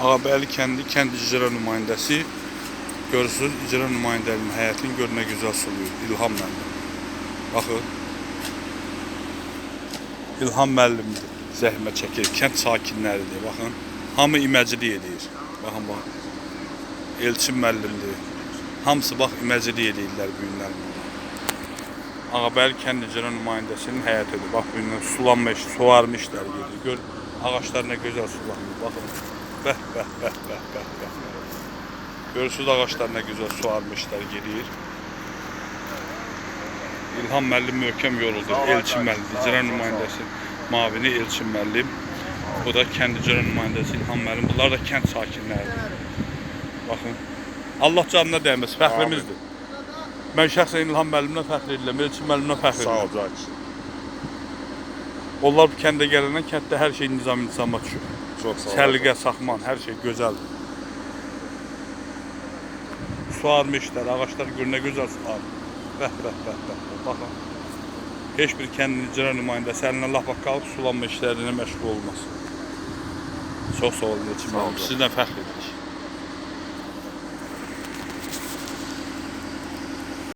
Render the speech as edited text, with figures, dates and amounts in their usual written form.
Ağabəyli kənd icra nümayəndəsi. Görürsünüz, icra nümayəndəliyinin həyətini gör nə gözəl suluyur. İlham müəllim. Baxın. İlham müəllimdir. Zəhmət çəkir. Kənd sakinləridir. Baxın. Hamı iməcili edir. Baxın, baxın. Elçin müəllimdir. Hamısı bax iməcili edirlər bu günlər burada. Ağabəyli kənd icra nümayəndəsinin həyətidir. Bax, bu günlər sulanma işi, suvarma işləri gedir. Gör, ağaçlar nə gözəl sulanır. Baxın. Bəh, bəh, bəh, bəh, bəh, bəh. Görürsünüz, ağaçlar nə gözəl suvarma işləri gedir. İlham müəllim möhkəm yoruldu. Elçin müəllim, icra nümayəndəsi mavini Elçin müəllim. Bu da kənd icra nümayəndəsi İlham müəllim. Bunlar da kənd sakinləridir. Baxın. Allah canına dəyməz, fəxrimizdir. Mən şəxsən İlham müəllimlə fəxr edirəm, Elçin müəllimlə fəxr edirəm. Sağ ol, Caki. Onlar bu kəndə gələndən kənddə hər şey nizam-nizama düşür. Çox sağ ol. Səliqə, saxman, hər şey gözəldir. Suvarma işləri, ağaçlar gör nə gözəl suvarır. Bəh, bəh, bəh, bəh, baxın. Heç bir kəndin icra nümayəndəsi əlinə laf qalıb sulanma işlərinə məşğul olmaz. Çox sağ olun, Elçin müəllim. Sizlə fəxr edirik.